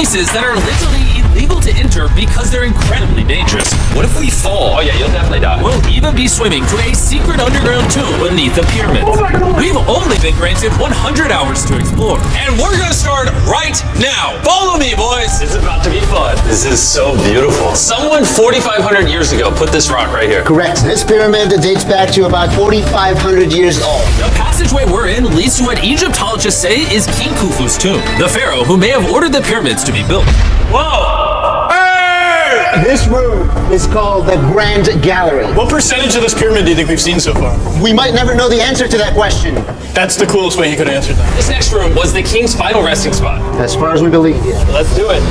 places that are literally illegal to enter because they're incredibly dangerous. What if we fall? Oh yeah, you'll definitely die. We'll even be swimming to a secret underground tomb beneath the pyramids. Oh my God. We've only been granted 100 hours to explore. And we're gonna start right now. Follow me, boys. It's about to be fun. This is so beautiful. Someone 4,500 years ago put this rock right here. Correct. This pyramid dates back to about 4,500 years old. The passageway we're in leads to what Egyptologists say is King Khufu's tomb, the pharaoh who may have ordered the pyramids to be built. Whoa! Hey! This room is called the Grand Gallery. What percentage of this pyramid do you think we've seen so far? We might never know the answer to that question. That's the coolest way you could answer that. This next room was the king's final resting spot. As far as we believe, yeah. Let's do it.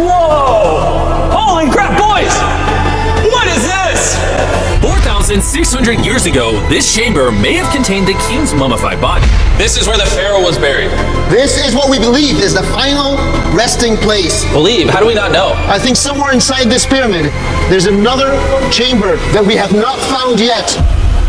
Whoa! Holy crap, boys! What is this? 4,600 years ago, this chamber may have contained the king's mummified body. This is where the pharaoh was buried. This is what we believe is the final resting place. Believe? How do we not know? I think somewhere inside this pyramid, there's another chamber that we have not found yet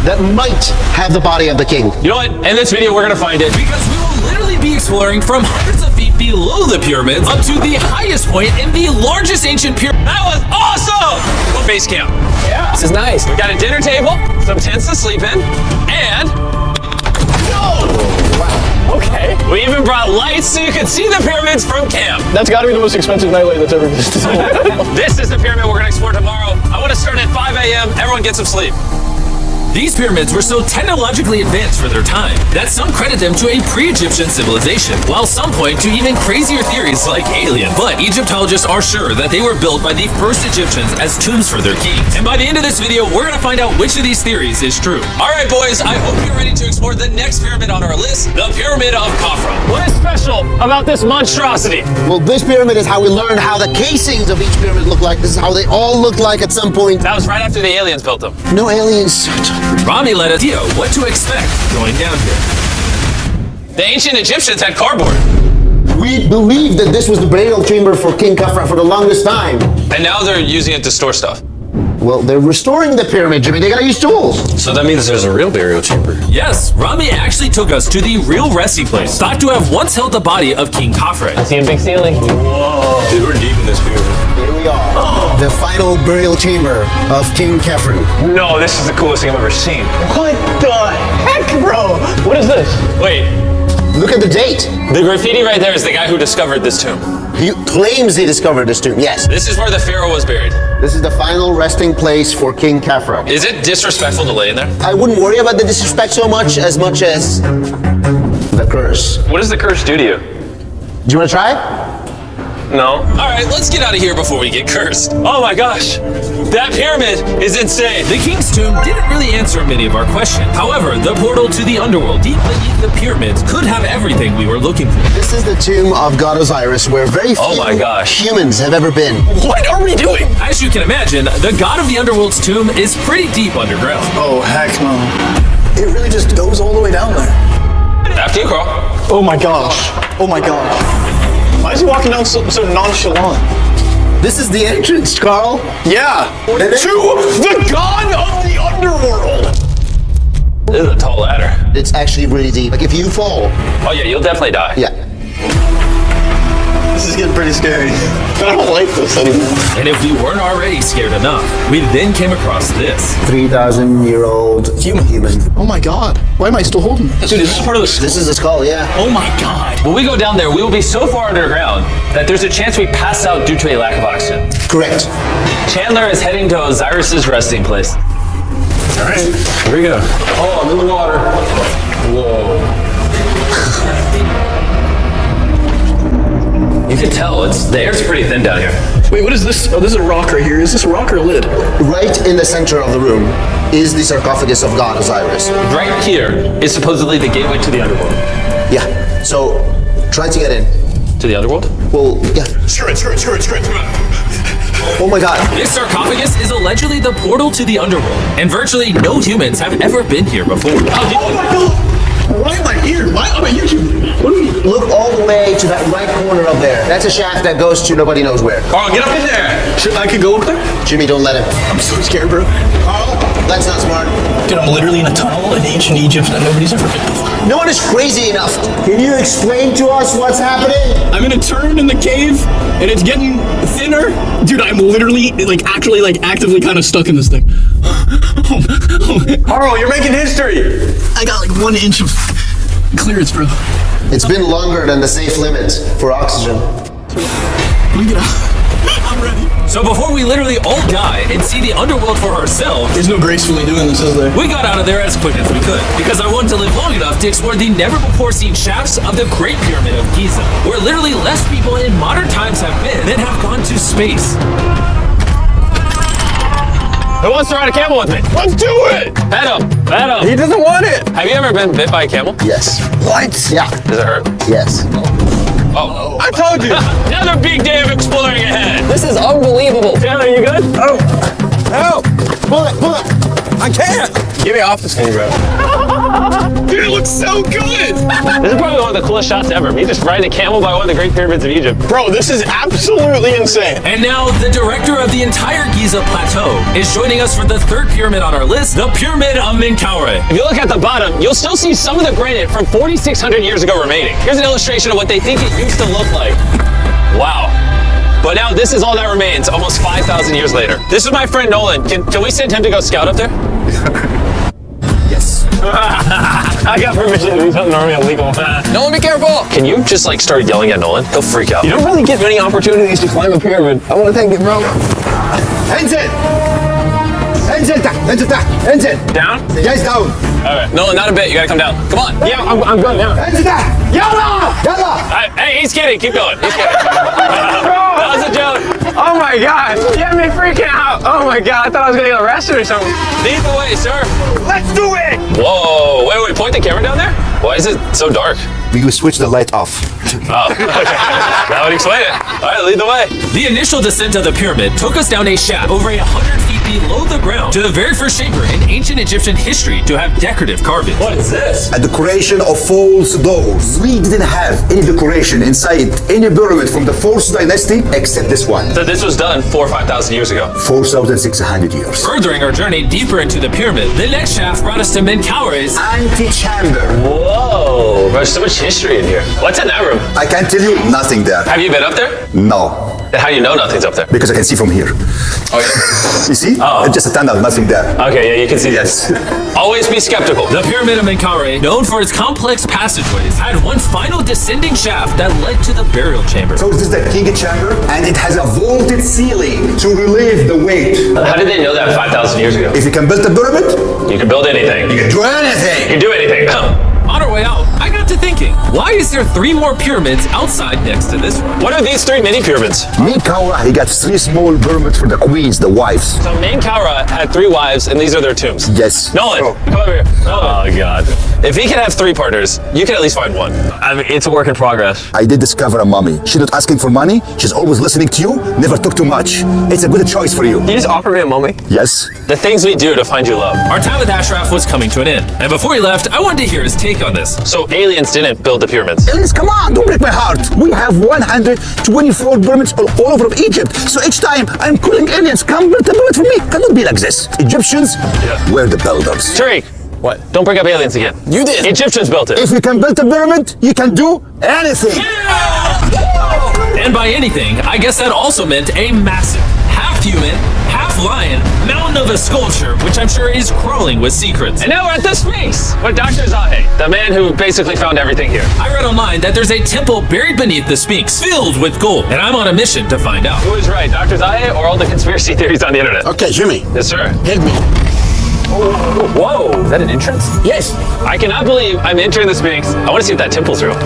that might have the body of the king. You know what? In this video, we're gonna find it. Because we will literally be exploring from hundreds of feet below the pyramids up to the highest point in the largest ancient pyramid. That was awesome! What base camp? Yeah. This is nice. We got a dinner table, some tents to sleep in, and... Okay. We even brought lights so you could see the pyramids from camp. That's gotta be the most expensive nightlight that's ever existed. This is the pyramid we're gonna explore tomorrow. I wanna start at 5 a.m. Everyone get some sleep. These pyramids were so technologically advanced for their time that some credit them to a pre-Egyptian civilization, while some point to even crazier theories like alien. But Egyptologists are sure that they were built by the first Egyptians as tombs for their kings. And by the end of this video, we're gonna find out which of these theories is true. All right, boys, I hope you're ready to explore the next pyramid on our list, the Pyramid of Khafra. What is special about this monstrosity? Well, this pyramid is how we learned how the casings of each pyramid look like. This is how they all look like at some point. That was right after the aliens built them. No aliens. Rami let us know what to expect going down here. The ancient Egyptians had cardboard. We believe that this was the burial chamber for King Khafra for the longest time. And now they're using it to store stuff. Well, they're restoring the pyramid, Jimmy. They gotta use tools. So that means there's a real burial chamber. Yes, Rami actually took us to the real resting place, thought to have once held the body of King Khafra. I see a big ceiling. Whoa. Dude, we're deep in this pyramid. Here we are. Oh. The final burial chamber of King Khafra. No, this is the coolest thing I've ever seen. What the heck, bro? What is this? Wait, Look at the date. the graffiti right there is the guy who discovered this tomb. He claims he discovered this tomb, yes. This is where the pharaoh was buried. This is the final resting place for King Khafra. Is it disrespectful to lay in there? I wouldn't worry about the disrespect so much as the curse. What does the curse do to you? Do you want to try? No. All right, let's get out of here before we get cursed. Oh my gosh, that pyramid is insane. The king's tomb didn't really answer many of our questions. However, the portal to the underworld deep beneath the pyramids could have everything we were looking for. This is the tomb of God Osiris, where very few my gosh. humans have ever been. What are we doing? As you can imagine, the god of the underworld's tomb is pretty deep underground. Oh, heck no. It really just goes all the way down there. After you, Carl. Oh my gosh. Oh my gosh. Why is he walking down so nonchalant? This is the entrance, Carl. Yeah. To the god of the underworld. This is a tall ladder. It's actually really deep. Like if you fall, Oh yeah, you'll definitely die. yeah. This is getting pretty scary. I don't like this anymore. And if we weren't already scared enough, we then came across this. 3,000-year-old human. Oh my god. Why am I still holding this? Dude, is this part of the skull? This is the skull, yeah. Oh my god. When we go down there, we will be so far underground that there's a chance we pass out due to a lack of oxygen. Correct. Chandler is heading to Osiris's resting place. All right. Here we go. Oh, I'm in the water. Whoa. You can tell the air's pretty thin down here. Wait, what is this? Oh, this is a rock right here. Is this a rock or a lid? Right in the center of the room is the sarcophagus of God Osiris. Right here is supposedly the gateway to the underworld. Yeah. So try to get in. To the underworld? Well, yeah. Screw it. Oh my god. This sarcophagus is allegedly the portal to the underworld, and virtually no humans have ever been here before. Oh my god! Why am I here? Why am I YouTube? What are we? Look all the way to that right corner up there. That's a shaft that goes to nobody knows where. Carl, get up in there! I could go up there? Jimmy, don't let him. I'm so scared, bro. Carl? That's not smart. Dude, I'm literally in a tunnel in ancient Egypt that nobody's ever been before. No one is crazy enough. Can you explain to us what's happening? I'm in a turn in the cave, and it's getting thinner. Dude, I'm literally, like, actually, like, actively kind of stuck in this thing. Carl, you're making history. I got like 1 inch of clearance, bro. It's been longer than the safe limit for oxygen. Let me get out. I'm ready. So before we literally all die and see the underworld for ourselves, There's no gracefully doing this, is there? we got out of there as quick as we could, because I wanted to live long enough to explore the never-before-seen shafts of the Great Pyramid of Giza, where literally less people in modern times have been than have gone to space. Who wants to ride a camel with me? Let's do it! Pet him. He doesn't want it. Have you ever been bit by a camel? Yes. What? Yeah. Does it hurt? Yes. Oh. I told you. Another big day of exploring ahead. This is unbelievable. Taylor, you good? Oh. Help. Pull it. I can't. Get me off this thing, bro. Dude, it looks so good. This is probably one of the coolest shots ever. Me just riding a camel by one of the Great Pyramids of Egypt. Bro, this is absolutely insane. And now, the director of the entire Giza Plateau is joining us for the third pyramid on our list, the Pyramid of Menkaure. If you look at the bottom, you'll still see some of the granite from 4,600 years ago remaining. Here's an illustration of what they think it used to look like. Wow. But now this is all that remains almost 5,000 years later. This is my friend Nolan. Can we send him to go scout up there? Yes. I got permission to do something normally illegal. Nolan, be careful. Can you just like start yelling at Nolan? He'll freak out. You don't really get many opportunities to climb a pyramid. I want to thank you, bro. انزل. انزل تحت. Down? Guys down. All right. Nolan, not a bit. You gotta come down. Come on. Yeah, I'm good now. انزل تحت. يلا. Hey, he's kidding. Keep going. He's kidding. That was a joke. Oh my god, you had me freaking out. Oh my god, I thought I was gonna get arrested or something. Lead the way, sir. Let's do it! Whoa, wait, point the camera down there? Why is it so dark? We will switch the light off. Oh, okay. That would explain it. All right, lead the way. The initial descent of the pyramid took us down a shaft over 100 feet below the ground to the very first chamber in ancient Egyptian history to have decorative carvings. What is this? A decoration of false doors. We didn't have any decoration inside any pyramid from the 4th dynasty except this one. So this was done 4,000 or 5,000 years ago. 4,600 years. Furthering our journey deeper into the pyramid, the next shaft brought us to Menkaure's Antechamber. Whoa, there's so much history in here. What's in that room? I can tell you nothing there. Have you been up there? No. Then how do you know nothing's up there? Because I can see from here. Oh, yeah. You see? Oh. It's just a tunnel, nothing there. Okay, yeah, you can see Yes. this. Always be skeptical. The Pyramid of Menkaure, known for its complex passageways, had one final descending shaft that led to the burial chamber. So this is the king chamber, and it has a vaulted ceiling to relieve the weight. How did they know that 5,000 years ago? If you can build a pyramid, You can build anything. you can do You anything. can do anything. On our way out, I got to thinking, why is there 3 more pyramids outside next to this one? What are these 3 mini pyramids? Menkaure, he got 3 small pyramids for the queens, the wives. So Menkaure had 3 wives, and these are their tombs. Yes. Nolan, come over here. Oh, God. If he can have 3 partners, you can at least find 1. I mean, it's a work in progress. I did discover a mummy. She's not asking for money. She's always listening to you. Never talk too much. It's a good choice for you. You just offered me a mummy? Yes. The things we do to find you love. Our time with Ashraf was coming to an end, and before he left, I wanted to hear his take on this. So aliens didn't build the pyramids. Aliens, come on, don't break my heart. We have 124 pyramids all over Egypt. So each time I'm calling aliens, come build a pyramid for me. Cannot be like this. Egyptians were the builders. Tariq. What? Don't bring up aliens again. You did. Egyptians built it. If you can build a pyramid, you can do anything. And by anything, I guess that also meant a massive, half-human, half-lion mountain of a sculpture, which I'm sure is crawling with secrets. And now we're at the Sphinx with Dr. Zahe, the man who basically found everything here. I read online that there's a temple buried beneath the Sphinx, filled with gold, and I'm on a mission to find out. Who is right, Dr. Zahe or all the conspiracy theories on the internet? Okay, Jimmy, Yes, sir. help me. Whoa, is that an entrance? Yes. I cannot believe I'm entering the Sphinx. I want to see if that temple's real.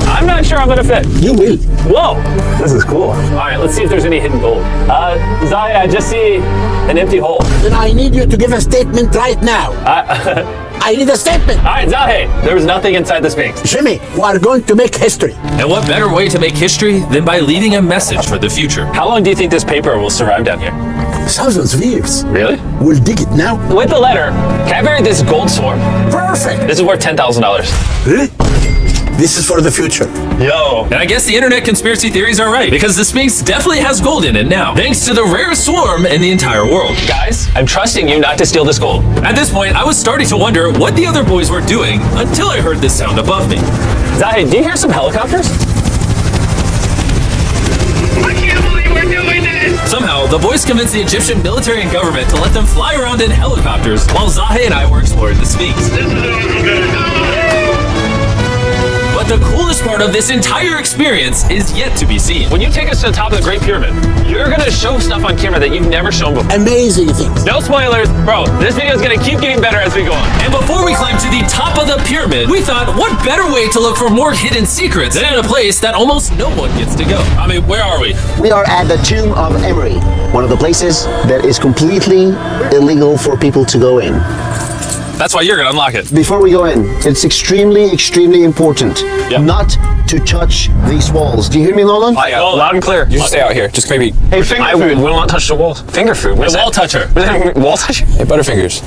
I'm not sure I'm gonna fit. You will. Whoa, this is cool. All right, let's see if there's any hidden gold. Zahe, I just see an empty hole. Then I need you to give a statement right now. I need a statement. All right, Zahe, there was nothing inside the Sphinx. Jimmy, we are going to make history. And what better way to make history than by leaving a message for the future? How long do you think this paper will survive down here? Thousands of years. Really? We'll dig it now. With the letter, can I bury this gold sword? Perfect. This is worth $10,000. Really? This is for the future. Yo. And I guess the internet conspiracy theories are right, because the Sphinx definitely has gold in it now, thanks to the rarest swarm in the entire world. Guys, I'm trusting you not to steal this gold. At this point, I was starting to wonder what the other boys were doing until I heard this sound above me. Zahi, do you hear some helicopters? I can't believe we're doing this! Somehow, the boys convinced the Egyptian military and government to let them fly around in helicopters while Zahi and I were exploring the Sphinx. This is awesome. But the coolest part of this entire experience is yet to be seen. When you take us to the top of the Great Pyramid, you're gonna show stuff on camera that you've never shown before. Amazing things. No spoilers. Bro, this video is gonna keep getting better as we go on. And before we climb to the top of the pyramid, we thought, what better way to look for more hidden secrets than in a place that almost no one gets to go? I mean, where are we? We are at the tomb of Emery, one of the places that is completely illegal for people to go in. That's why you're gonna unlock it. Before we go in, it's extremely important not to touch these walls. Do you hear me, Nolan? Loud and clear. You stay out here. Just maybe. Hey, finger I food. will not touch the walls. Finger food. What is A that? wall toucher. What is that? Wall toucher? Hey, Butterfingers.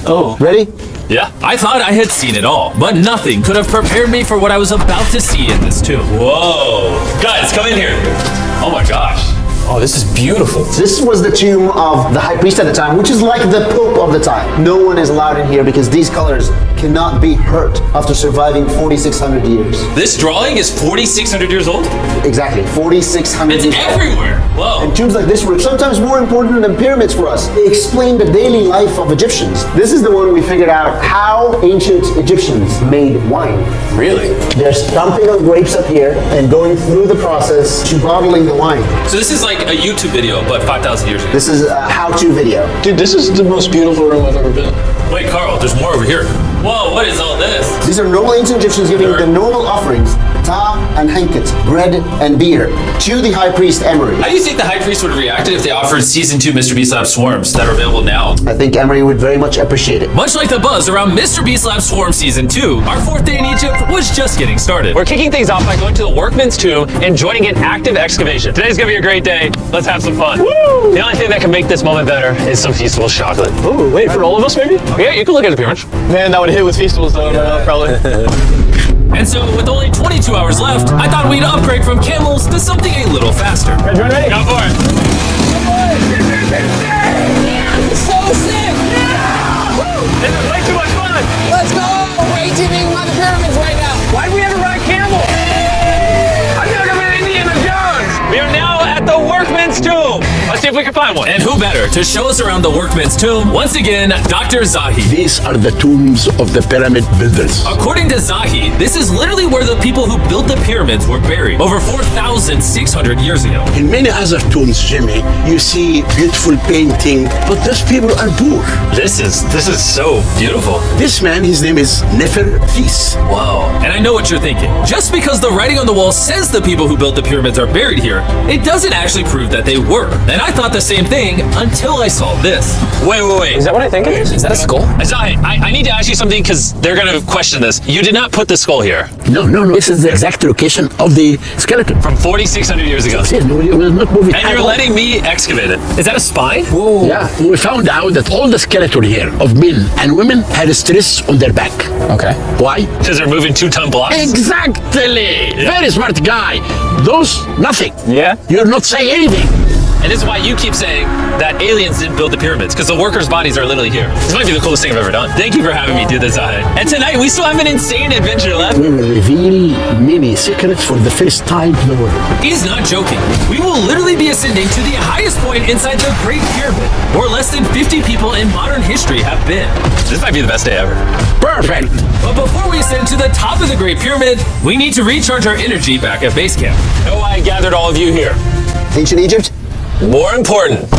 Oh. Ready? Yeah. I thought I had seen it all, but nothing could have prepared me for what I was about to see in this tomb. Whoa. Guys, come in here. Oh my gosh. Oh, this is beautiful. This was the tomb of the high priest at the time, which is like the pope of the time. No one is allowed in here because these colors cannot be hurt after surviving 4,600 years. This drawing is 4,600 years old? Exactly, 4,600 It's years old. everywhere. Whoa. And tombs like this were sometimes more important than pyramids for us. They explain the daily life of Egyptians. This is the one we figured out how ancient Egyptians made wine. Really? They're stomping on grapes up here and going through the process to bottling the wine. So this is like a YouTube video, but 5,000 years ago. This is a how-to video. Dude, this is the most beautiful room I've ever been. Wait, Carl, there's more over here. Whoa, what is all this? These are normal ancient Egyptians giving the normal offerings, ta and hanket, bread and beer, to the high priest Emery. How do you think the high priest would have reacted if they offered Season 2 MrBeast Lab Swarms that are available now? I think Emery would very much appreciate it. Much like the buzz around MrBeast Lab Swarm Season 2, our fourth day in Egypt was just getting started. We're kicking things off by going to the workman's tomb and joining an active excavation. Today's gonna be a great day. Let's have some fun. Woo! The only thing that can make this moment better is some Feastables chocolate. Oh, wait, for all of us maybe? Yeah, you can look at the pyramid. Man, that would hit with Feastables though, probably. And so, with only 22 hours left, I thought we'd upgrade from camels to something a little faster. Ready? Go for it. So sick! This is way too much fun. Let's go! Way too big by the pyramids right now. Why do we ever ride camel? I feel like I'm in Indiana Jones. We are now at the workman's tomb. Let's see if we can find one. And who better to show us around the workman's tomb? Once again, Dr. Zahi. These are the tombs of the pyramid builders. According to Zahi, this is literally where the people who built the pyramids were buried over 4,600 years ago. In many other tombs, Jimmy, you see beautiful painting, but those people are poor. This is so beautiful. This man, his name is MrBeast. Whoa. And I know what you're thinking. Just because the writing on the wall says the people who built the pyramids are buried here, it doesn't actually prove that they were. And I thought the same thing until I saw this. Wait. Is that what I think it is? Is that a skull? Zahi, I need to ask you something because they're going to question this. You did not put the skull here. No. This is the exact location of the skeleton. From 4,600 years ago. Yes, we will not move it. And at you're all. letting me excavate it. Is that a spine? Whoa. Yeah, we found out that all the skeleton here of men and women had stress on their back. Okay. Why? Because they're moving 2-ton blocks? Exactly. Very smart guy. Those, nothing. Yeah. You're not saying anything. And this is why you keep saying that aliens didn't build the pyramids, because the workers' bodies are literally here. This might be the coolest thing I've ever done. Thank you for having me do this, Zahi. And tonight, we still have an insane adventure left. We will reveal many secrets for the first time to the world. He's not joking. We will literally be ascending to the highest point inside the Great Pyramid, where less than 50 people in modern history have been. This might be the best day ever. Perfect. But before we ascend to the top of the Great Pyramid, we need to recharge our energy back at base camp. Know why I gathered all of you here? Ancient Egypt? More important,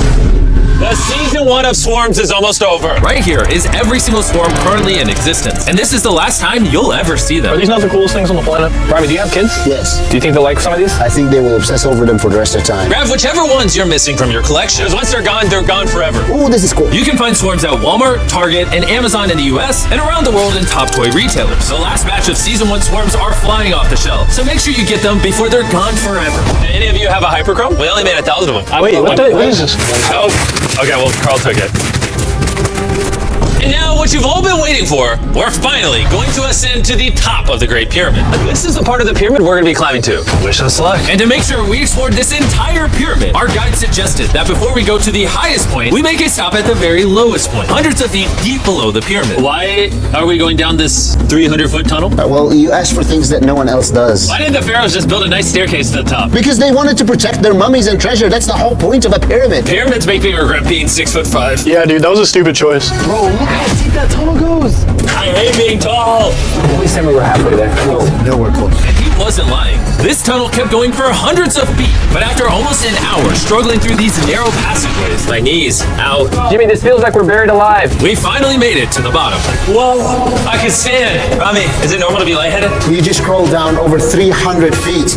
the season 1 of Swarms is almost over. Right here is every single swarm currently in existence, and this is the last time you'll ever see Are them. these not the coolest things on the planet? Robbie, do you have kids? Yes. Do you think they'll like some of these? I think they will obsess over them for the rest of time. Grab whichever ones you're missing from your collection, because once they're gone forever. Ooh, this is cool. You can find swarms at Walmart, Target, and Amazon in the US, and around the world in top toy retailers. The last batch of Season 1 swarms are flying off the shelf, so make sure you get them before they're gone forever. Any of you have a hyperchrome? We only made 1,000 of them. Wait, what is this? Oh, okay, well, Carl took it. And now what you've all been waiting for, we're finally going to ascend to the top of the Great Pyramid. This is the part of the pyramid we're gonna be climbing to. Wish us luck. And to make sure we explored this entire pyramid, our guide suggested that before we go to the highest point, we make a stop at the very lowest point, hundreds of feet deep below the pyramid. Why are we going down this 300-foot tunnel? Well, you ask for things that no one else does. Why didn't the pharaohs just build a nice staircase to the top? Because they wanted to protect their mummies and treasure. That's the whole point of a pyramid. Pyramids make me regret being 6'5". Yeah, dude, that was a stupid choice. Bro, look how deep that tunnel goes. I hate being tall. At least I we're halfway there. Nowhere close. And he wasn't lying. This tunnel kept going for hundreds of feet, but after almost an hour struggling through these narrow passageways, My knees, ow. Jimmy, this feels like we're buried alive. we finally made it to the bottom. Whoa, I can stand. Rami, is it normal to be lightheaded? You just crawled down over 300 feet.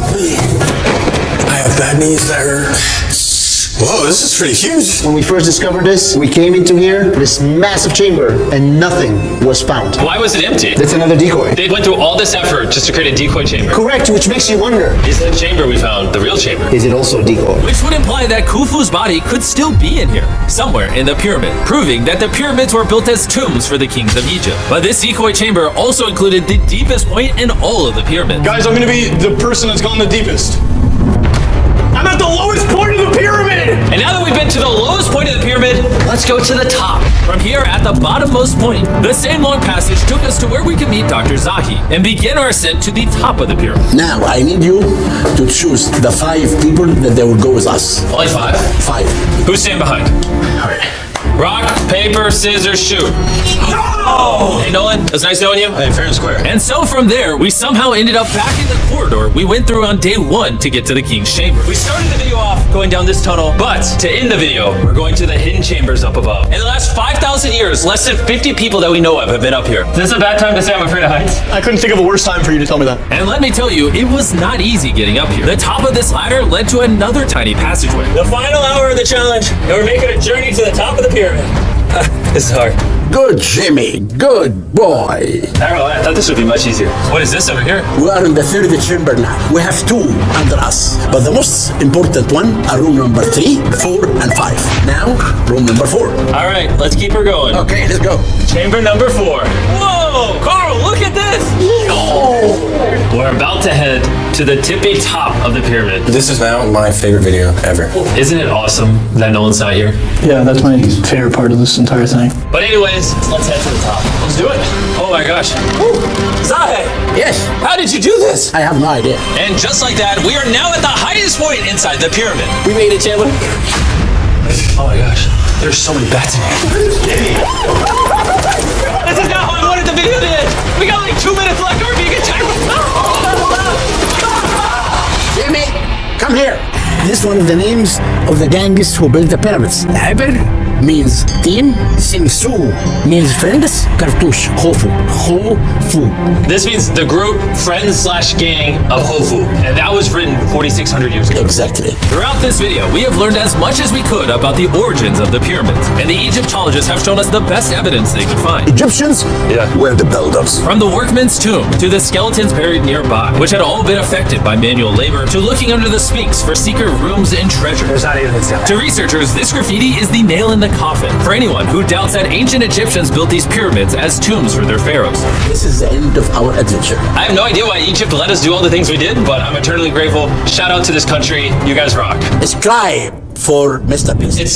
I have bad knees that hurt. Whoa, this is pretty huge. When we first discovered this, we came into here, this massive chamber, and nothing was found. Why was it empty? That's another decoy. They went through all this effort just to create a decoy chamber. Correct, which makes you wonder, Is the chamber we found the real chamber? is it also a decoy? Which would imply that Khufu's body could still be in here, somewhere in the pyramid, proving that the pyramids were built as tombs for the kings of Egypt. But this decoy chamber also included the deepest point in all of the pyramids. Guys, I'm gonna be the person that's gone the deepest. I'm at the lowest point of the pyramid! And now that we've been to the lowest point of the pyramid, let's go to the top. From here at the bottommost point, the same long passage took us to where we could meet Dr. Zahi and begin our ascent to the top of the pyramid. Now, I need you to choose the 5 people that they will go with us. Only 5. 5. Who's staying behind? All right. Rock, paper, scissors, shoot. Oh! Hey, Nolan, it was nice knowing you. Hey, fair and square. And so from there, we somehow ended up back in the corridor we went through on day 1 to get to the king's chamber. We started the video off going down this tunnel, but to end the video, we're going to the hidden chambers up above. In the last 5,000 years, less than 50 people that we know of have been up here. Is this a bad time to say I'm afraid of heights? I couldn't think of a worse time for you to tell me that. And let me tell you, it was not easy getting up here. The top of this ladder led to another tiny passageway. The final hour of the challenge, and we're making a journey to the top of the pyramid. This is hard. Good, Jimmy. Good boy. I thought this would be much easier. What is this over here? We are in the 3rd chamber now. We have 2 under us. But the most important one are room number 3, 4, and 5. Now, room number 4. All right, let's keep her going. Okay, let's go. Chamber number 4. Whoa! Carl, look at this! We're about to head to the tippy top of the pyramid. This is now my favorite video ever. Isn't it awesome that Nolan's not here? Yeah, that's my favorite part of this entire thing. But anyways, let's head to the top. Let's do it. Oh my gosh. Zahe, Yes, how did you do this? I have no idea. And just like that, we are now at the highest point inside the pyramid. We made it, Chandler. Oh my gosh. There's so many bats in here. This is not how I wanted the video to end. We got like 2 minutes left or being attacked. Jimmy, come here. This is one of the names of the gangs who built the pyramids. Haber means team, Singsu means friends, Kartush, Hofu, Hofu. This means the group, friends/gang of Hofu. And that was written 4,600 years ago. Exactly. Throughout this video, we have learned as much as we could about the origins of the pyramids, and the Egyptologists have shown us the best evidence they could find. Egyptians were the builders. From the workman's tomb to the skeletons buried nearby, which had all been affected by manual labor, to looking under the Sphinx for secret rooms and treasures. To researchers, this graffiti is the nail in the coffin for anyone who doubts that ancient Egyptians built these pyramids as tombs for their pharaohs. This is the end of our adventure. I have no idea why Egypt let us do all the things we did, but I'm eternally grateful. Shout out to this country. You guys rock. Subscribe for MrBeast. It's